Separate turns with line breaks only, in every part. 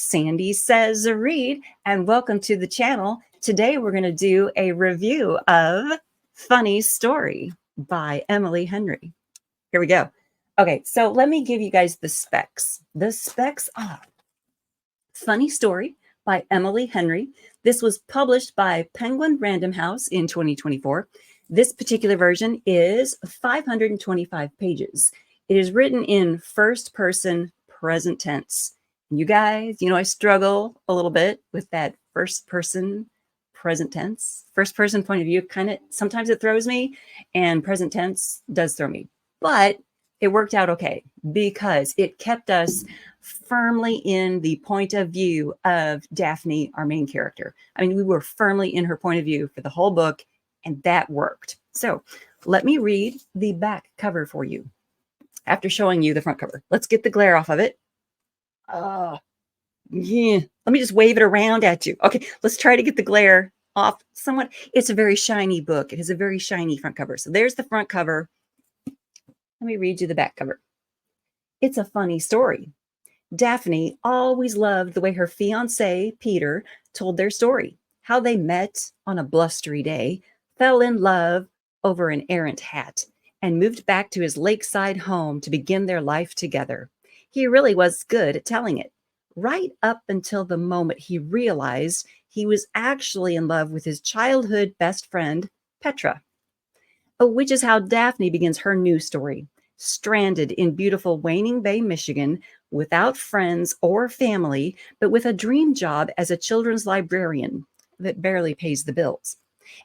Sandy Says Read, and welcome to the channel. Today we're going to do a review of Funny Story by Emily Henry. Here we go. Okay, so let me give you guys the specs. The specs are Funny Story by Emily Henry. This was published by Penguin Random House in 2024. This particular version is 525 pages. It is written in first person present tense. You guys, I struggle a little bit with that first person present tense. First person point of view, sometimes it throws me, and present tense does throw me. But it worked out okay because it kept us firmly in the point of view of Daphne, our main character. I mean, we were firmly in her point of view for the whole book, and that worked. So let me read the back cover for you after showing you the front cover. Let's get the glare off of it. Yeah, let me just wave it around at you. Okay, let's try to get the glare off somewhat. It's a very shiny book. It has a very shiny front cover. So there's the front cover. Let me read you the back cover. It's a funny story. Daphne always loved the way her fiancé, Peter, told their story, how they met on a blustery day, fell in love over an errant hat, and moved back to his lakeside home to begin their life together. He really was good at telling it, right up until the moment he realized he was actually in love with his childhood best friend, Petra. Which is how Daphne begins her new story, stranded in beautiful Waning Bay, Michigan, without friends or family, but with a dream job as a children's librarian that barely pays the bills,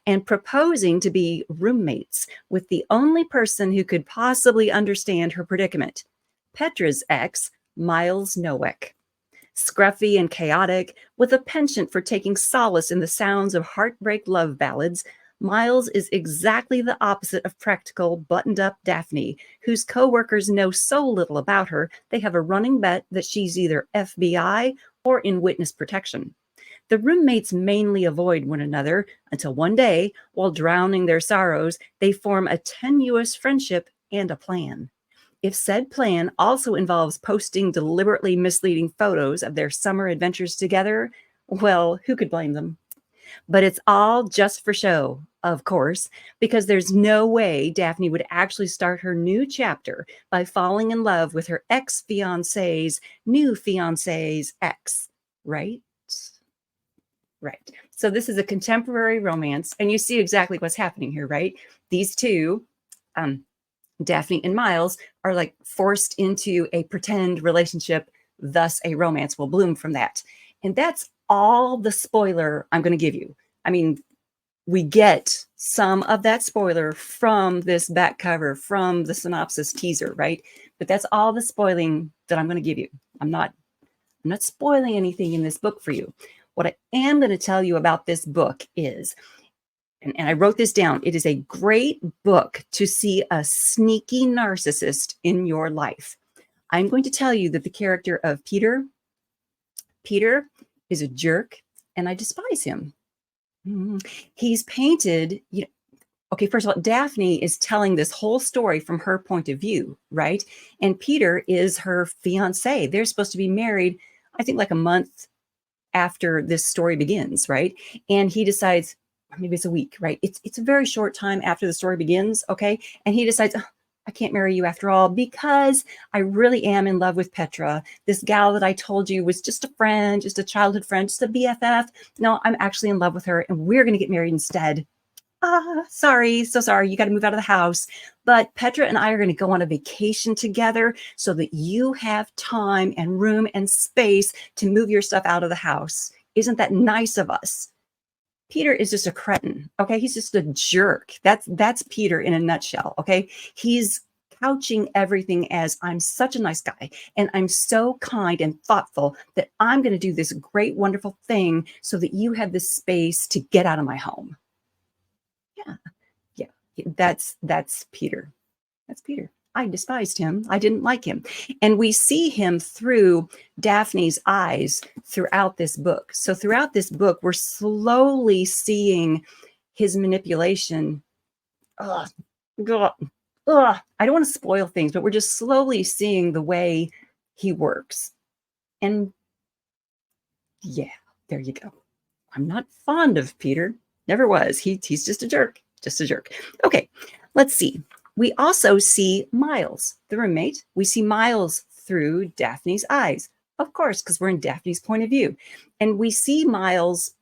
and proposing to be roommates with the only person who could possibly understand her predicament, Petra's ex, Miles Nowak. Scruffy and chaotic, with a penchant for taking solace in the sounds of heartbreak love ballads, Miles is exactly the opposite of practical, buttoned-up Daphne, whose co-workers know so little about her they have a running bet that she's either FBI or in witness protection. The roommates mainly avoid one another until one day, while drowning their sorrows, they form a tenuous friendship and a plan. If said plan also involves posting deliberately misleading photos of their summer adventures together, well, who could blame them? But it's all just for show, of course, because there's no way Daphne would actually start her new chapter by falling in love with her ex-fiancé's new fiancé's ex, right? Right. So this is a contemporary romance, and you see exactly what's happening here, right? These two, Daphne and Miles, are like forced into a pretend relationship, thus a romance will bloom from that. And that's all the spoiler I'm going to give you. I mean, we get some of that spoiler from this back cover, from the synopsis teaser, right? But that's all the spoiling that I'm going to give you. I'm not spoiling anything in this book for you. What I am going to tell you about this book is, and I wrote this down, it is a great book to see a sneaky narcissist in your life. I'm going to tell you that the character of Peter is a jerk, and I despise him. He's painted, okay, first of all, Daphne is telling this whole story from her point of view, right? And Peter is her fiancé. They're supposed to be married, I think, like a month after this story begins, right? And he decides, maybe it's a week, right? It's a very short time after the story begins, okay? And he decides, oh, I can't marry you after all because I really am in love with Petra. This gal that I told you was just a friend, just a childhood friend, just a BFF. No, I'm actually in love with her, and we're going to get married instead. Sorry, so sorry, you got to move out of the house. But Petra and I are going to go on a vacation together so that you have time and room and space to move your stuff out of the house. Isn't that nice of us? Peter is just a cretin, okay? He's just a jerk. That's Peter in a nutshell, okay? He's couching everything as, I'm such a nice guy and I'm so kind and thoughtful that I'm going to do this great, wonderful thing so that you have the space to get out of my home. Yeah, that's Peter. That's Peter. I despised him. I didn't like him. And we see him through Daphne's eyes throughout this book. So throughout this book, we're slowly seeing his manipulation. I don't want to spoil things, but we're just slowly seeing the way he works. And Yeah, there you go. I'm not fond of Peter. Never was. He's just a jerk. Just a jerk. Okay, let's see. We also see Miles, the roommate. We see Miles through Daphne's eyes, of course, because we're in Daphne's point of view. And we see Miles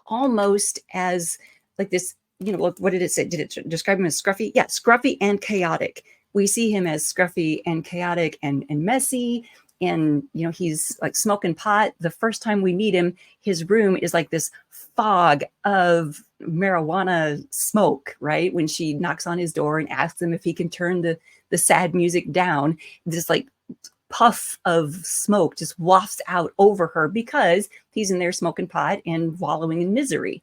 almost as like this, what did it say? Did it describe him as scruffy? Yeah, scruffy and chaotic. We see him as scruffy and chaotic and messy. And, he's like smoking pot. The first time we meet him, his room is like this fog of marijuana smoke, right? When she knocks on his door and asks him if he can turn the sad music down, this like puff of smoke just wafts out over her because he's in there smoking pot and wallowing in misery.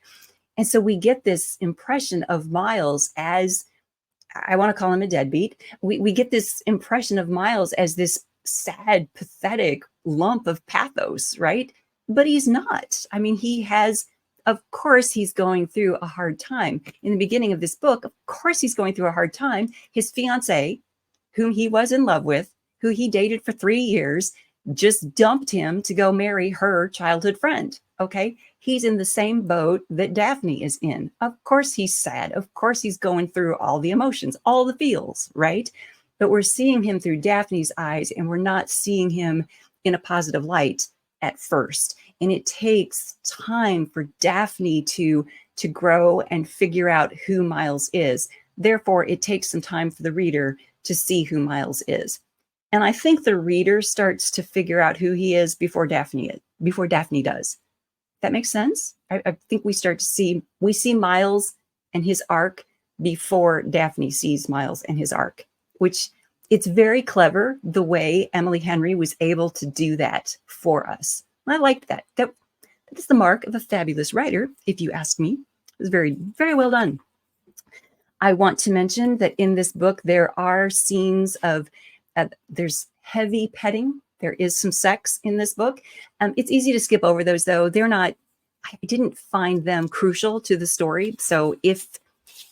And so we get this impression of Miles as, I want to call him a deadbeat. We get this impression of Miles as this sad, pathetic lump of pathos, right? But he's not. I mean, of course, he's going through a hard time. In the beginning of this book, of course, he's going through a hard time. His fiance, whom he was in love with, who he dated for 3 years, just dumped him to go marry her childhood friend. Okay. He's in the same boat that Daphne is in. Of course, he's sad. Of course, he's going through all the emotions, all the feels, right? But we're seeing him through Daphne's eyes, and we're not seeing him in a positive light at first. And it takes time for Daphne to grow and figure out who Miles is. Therefore, it takes some time for the reader to see who Miles is. And I think the reader starts to figure out who he is before Daphne does. That makes sense? I think we see Miles and his arc before Daphne sees Miles and his arc, which it's very clever the way Emily Henry was able to do that for us. I liked that. That is the mark of a fabulous writer, if you ask me. It was very, very well done. I want to mention that in this book, there are scenes of there's heavy petting. There is some sex in this book. It's easy to skip over those, though. I didn't find them crucial to the story. So if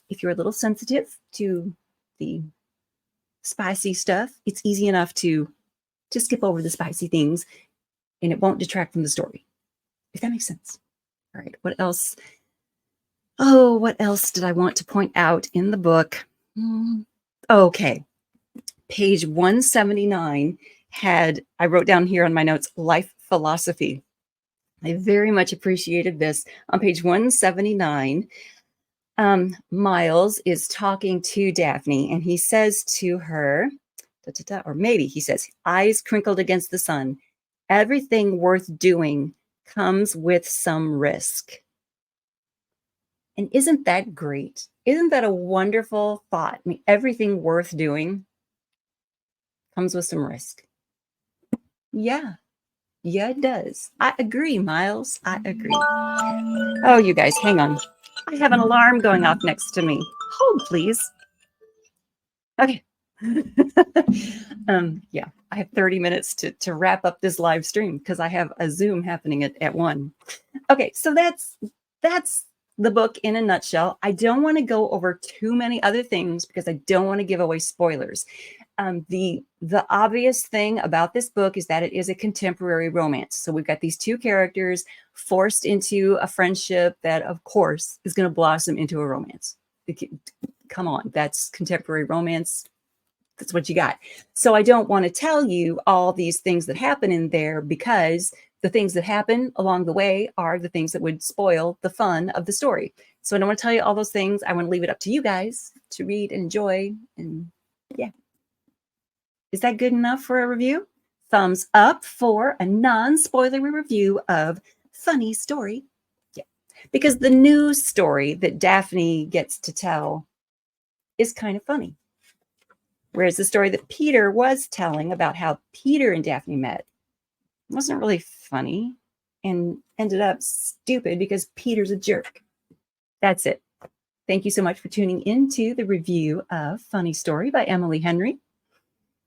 you're a little sensitive to the spicy stuff, it's easy enough to skip over the spicy things, and it won't detract from the story, if that makes sense. All right, what else? Oh, what else did I want to point out in the book? Okay. Page 179 I wrote down here on my notes, life philosophy. I very much appreciated this. On page 179, Miles is talking to Daphne, and he says to her, or maybe he says, eyes crinkled against the sun, everything worth doing comes with some risk. And isn't that great? Isn't that a wonderful thought? I mean, everything worth doing comes with some risk. Yeah, it does. I agree, Miles. I agree. Oh, you guys, hang on. I have an alarm going off next to me. Hold, please. Okay. Yeah, I have 30 minutes to wrap up this live stream because I have a Zoom happening at 1. Okay, so that's the book in a nutshell. I don't want to go over too many other things because I don't want to give away spoilers. The obvious thing about this book is that it is a contemporary romance. So we've got these two characters forced into a friendship that, of course, is going to blossom into a romance. Come on, that's contemporary romance. That's what you got. So I don't want to tell you all these things that happen in there because the things that happen along the way are the things that would spoil the fun of the story. So I don't want to tell you all those things. I want to leave it up to you guys to read and enjoy. And yeah. Is that good enough for a review? Thumbs up for a non-spoilery review of Funny Story. Yeah. Because the news story that Daphne gets to tell is kind of funny. Whereas the story that Peter was telling about how Peter and Daphne met wasn't really funny and ended up stupid because Peter's a jerk. That's it. Thank you so much for tuning into the review of Funny Story by Emily Henry.